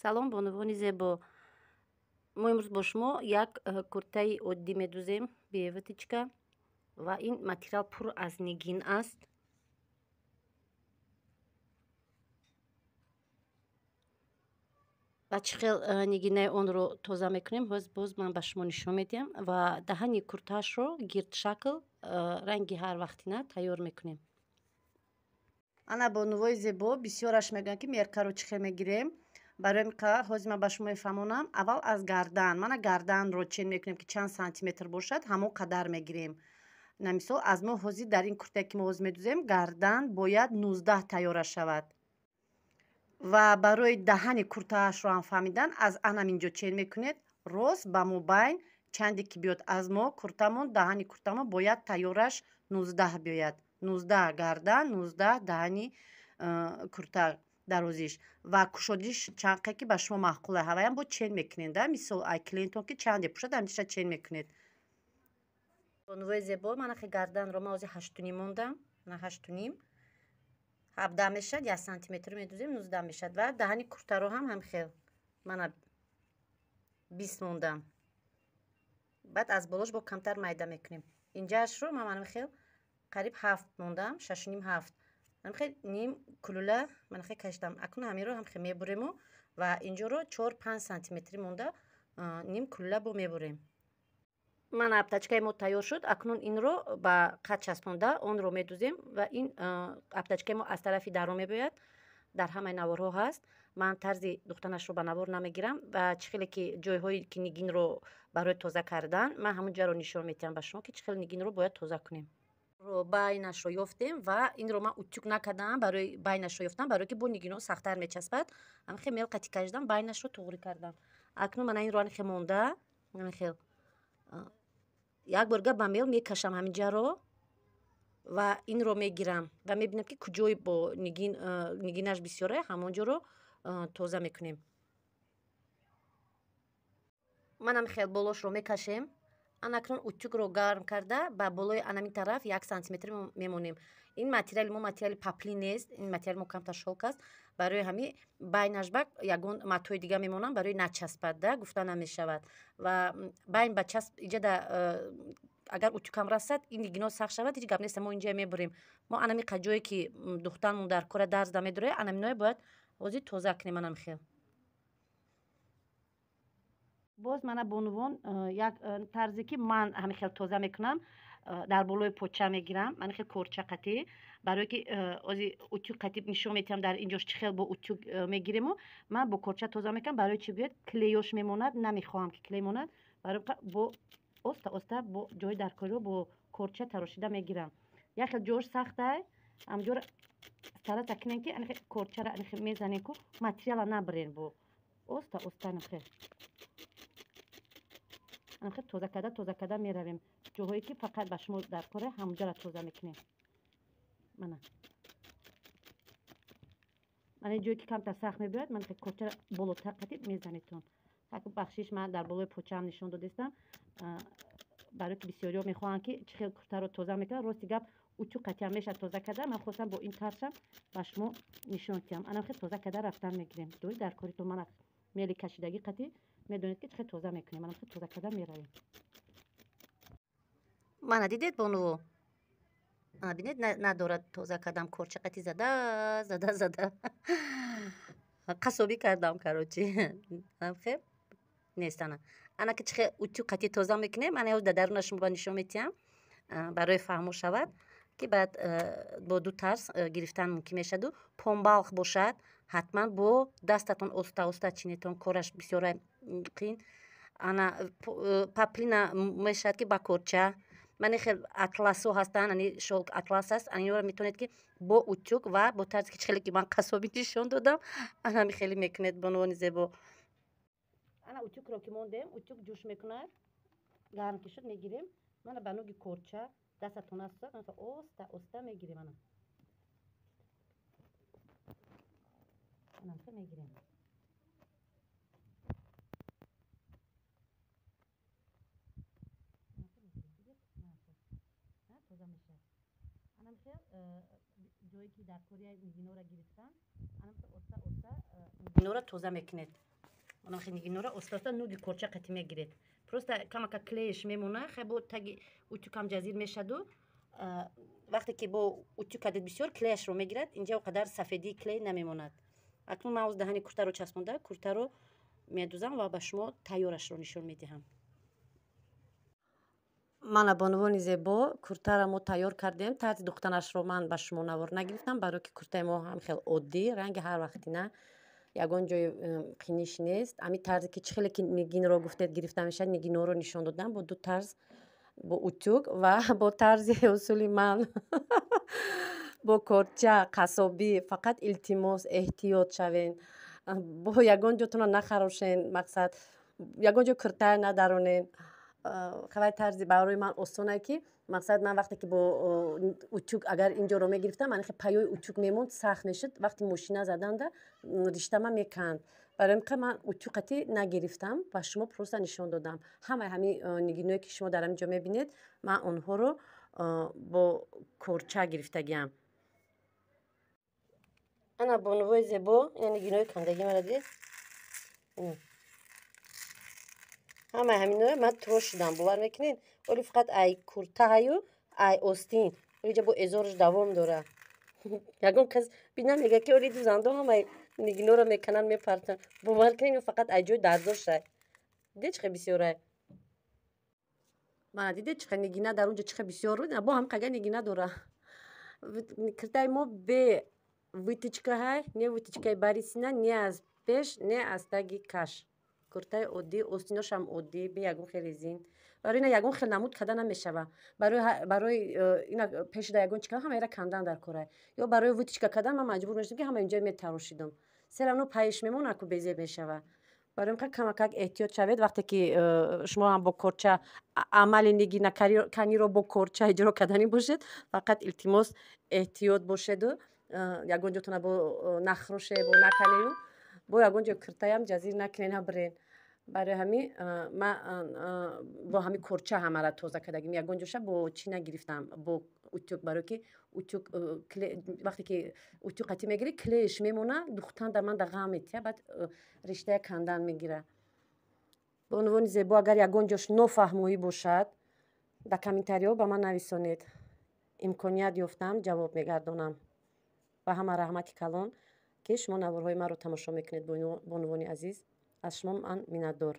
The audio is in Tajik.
салом бонувони зебо. мо имрӯз бо шумо як куртаи оддӣ медӯзем бееватичка ва ин материал пур аз нигин аст. ва чӣ хел нигинаи онро тоза мекунем боз ман ба шумо нишон медиҳам ва даҳани куртаашро гирдшакл ранги ҳарвақтина тайёр мекунем. ана бонувои зебо бисёраш мегӯянд ки меркаро чӣ хел мегирем. барои ин ка ҳозир ман ба шумо мефаҳмонам. аввал аз гардан мана гарданро чен мекунем ки чанд сантиметр бошад ҳамон қадар мегирем. намисол аз мо ҳозир дар ин куртае ки мо ҳозир медӯзем гардан бояд 19 тайёра шавад. ва барои даҳани куртаашро ҳам фаҳмидан аз анам инҷо чен мекунед рост ба мобайн чанде ки биёд аз мо куртамон даҳани куртамон бояд тайёраш 19 биёяд. 19 гардан 19 даҳани курта дарозиш ва кушодиш чанқе ки ба шумо маъқул аст ҳаваям бо чен мекунед. Мисол ай клиентон ки чанде пушад ҳамиша чен мекунед. бонувои зебо манахе гарданро ман ҳозир 8.5 мондам. 8.5 17 мешад 1 сантиметр медӯзем 19 мешад ва даҳани куртаро ҳам ҳамхел мана 20 мондам. баъд аз болош бо камтар майда мекунем. инҷаашро ман манахел қариб 7 мондам 6.5 7 манахел ним кулула манахел каштам. акнун ҳамиро ҳамхел мебурему ва инҷоро 4-5 сантиметри монда ним кулула бо мебурем. мана аптачкаи мо тайёр шуд. акнун инро ба қад часпонда онро медӯзем ва ин аптачкаи мо аз тарафи дарун мебояд. дар ҳамаи наворҳо ҳаст. ман тарзи духтанашро ба навор намегирам ва чӣ хеле ки ҷойҳое ки нигинро барои тоза кардан ман ҳамун ҷаро нишон медиҳам ба шумо ки чӣ хел нигинро бояд тоза кунем. байнашро ёфтем ва инро ман утюг накардам. барои байнашро ёфтам барое ки бо нигинҳо сахттар мечаспад. ҳамхел мелқати кашидам байнашро туғрӣ кардам. акнун мана инро ҳамхел монда ҳамхел як борга ба мел мекашам ҳаминҷаро ва инро мегирам ва мебинам ки куҷои бо нигинаш бисёре ҳамонҷоро тоза мекунем. манам хел болошро мекашем. ана акнун утюгро гарм карда ба болои анамин тараф 1 сантиметр мемонем. ин материали мо материали паплин нест. ин материали мо камтар шолк аст. барои ҳамин байнаш ба ягон матои дига мемонам барои начаспада гуфта намешавад ва байн ба часп иҷада агар утюгам расад ин нигино сахт шавад ҳеҷ гап нест мо инҷа мебурем. мо анамин қаҷое ки духтанмон дар кора дарз намедорад анаминое бояд ҳозир тоза кунем. анам хел боз мана бонувон як тарзе ки ман ҳамин хел тоза мекунам дар болои поча мегирам. ман хел корча қатӣ барое ки ҳозир утюг қатӣ нишон медиҳам дар инҷош чӣ хел бо утюг мегирему. ман бо корча тоза мекунам барои чи биёд клеёш мемонад намехоҳам ки клей монад. барои бо оста оста бо ҷои даркориро бо корча тарошида мегирам. як хел ҷош сахтай ҳамҷоро старата кунем ки корчаро мезанем ку материала набирен бо оста оста тоза карда меравем. ҷоҳое ки фақат ба шумо даркора ҳамонҷаро тоза мекунем. мана ин ҷое ки камтар сахт мебояд ман корчаро болотар қатиб мезанедтон. бахшиш ман дар болои почаам нишон додистам барое ки бисёриҳо мехоҳанд ки чӣ хел куртаро тоза мекунад. рости гап утюг қатиам мешавад тоза карда. ман хостам бо ин таршам ба шумо нишон диҳам. анам хел тоза карда рафтан мегирем. ҷои даркоритон мана мели кашидагӣ қатӣ медонед ки чӣ хел тоза мекунем. манам хел тоза карда меравем. мана дидед бонуво бинед надорад тоза кардам корча қатӣ зада қасобӣ кардам карочи хел нест. ана ки чӣ хел утюг қатӣ тоза мекунем. ана ҳозир дар дарунаш шумо ба нишон медиҳам барои фаҳмо шавад ки баъд бо ду тарз гирифтан мумкин мешаду. помбалх бошад ҳатман бо дастатон оста оста чинетон кораш бисёр қин. ана паплина мешавад ки ба корча. мани хел атласҳо ҳастанд. ани шолк атлас аст. аниро метавонед ки бо утюг ва бо тарзе ки чӣ хеле ки ман қасобӣ нишон додам анами хеле мекунед бонувони зебо. ана утюгро ки мондем утюг ҷӯш мекунад гарм ки шуд мегирем. мана ба нӯги корча дастатон аста оста оста мегирем. анам хел мегирем. тоза мешавад. анам хел ҷое ки даркория нигинора гирифтам анам оста оста нигинора тоза мекунед. Она вақте нигинора оста нуги корча қатӣ мегиред. Просто камака клеиш мемона, хай бо таги утюкам ҷазир мешаду. Вақте ки бо утюг кардед бисёр, клеашро мегирад, инҷа он қадар сафедии клей намемонад. Акнун ман оз даҳани куртаро часпонда, куртаро медузам ва ба шумо тайёрашро нишон медиҳам. мана бонувони зебо, куртаро мо тайёр кардем. Тарзи духтанашро ман ба шумо навор нагирифтам, барои ки куртаи мо ҳам хел оддӣ, ранги ҳарвақтина, ягон ҷои қиниш нест. Ҳамин тарзе ки чӣ хеле ки нигинро гуфтед гирифта мешавад, нигиноро нишон додам бо ду тарз, бо утюг ва бо тарзи усули ман бо корча қассобӣ. Фақат илтимос эҳтиёт шавен, бо ягон ҷотонро нахарошен, мақсад ягон ҷо куртая надаронен. хавай тарзи барои ман осоне, ки мақсад ман вақте ки бо утюг агар инҷоро мегирифтам, ман паёи утюг мемонд, сахт мешуд. Вақти мошина заданда риштама меканд. барои ин ман утюг қатӣ нагирифтам, ба шумо просто нишон додам. Ҳамаи ҳамин нигиное ки шумо дар ҳамин ҷо мебинед, ман онҳоро бо корча гирифтагиам. ана бонувои зебо, ина нигинои кандаги мара дид. ҳамаи ҳамино ман трошидам, бовар мекунед. Оли фақат ай курта ҳаю, ай остин. Олиҷа бо эзорш давом дора. Ягон кас бинам мега ки оли дузандо ҳамаи нигиноро мекананд, мепартанд. Бовар кунед, фақат ай ҷои дардоштай. Дидед чӣ хел бисёрай? Мана дидед чӣ хел нигина дар он ҷо чӣ хел бисёр буд? Бо ҳам қага нигина дора. Куртаи мо бе вытычка ҳай, не вытычкаи барисина, не аз пеш, не аз таги каш. Куртаи оддӣ, остиношам оддӣ, бе ягон хел резин. барои ина ягон хел намуд када намешава. Барои ина пешида ягон чӣ кардам, ҳамаира кандан дар корай. Ё барои вытычка кардан ман маҷбур мешудам, ки ҳама инҷои метарошидам. Все равно паиш мемонад, ку безеб мешава. барои ин камакак эҳтиёт шавед. Вақте ки шумо ҳам бо корча амали нигина каниро бо корча иҷро карданӣ бошед, фақат илтимос эҳтиёт бошеду ягон ҷотона бо нахроше, бо наканею, бо ягон ҷои куртаям ҷазир накунед, набуред. барои ҳамин ман бо ҳамин корча ҳамаро тоза кардагим. Ягон ҷоша бо чӣ нагирифтам, бо утюг, барои ки утюг вақте ки утюг қатӣ мегирӣ, клеиш мемона, духтан дар ман дағам метия, баъд риштая кандан мегира. бонувони зебо, агар ягон ҷош нофаҳмоӣ бошад, дар комментариҳо ба ман нависонед. имконият ёфтам ҷавоб мегардонам. ба ҳама раҳмати калон, ки шумо наворҳои маро тамошо мекунед. бонувони азиз, аз шумо ман миннатдор.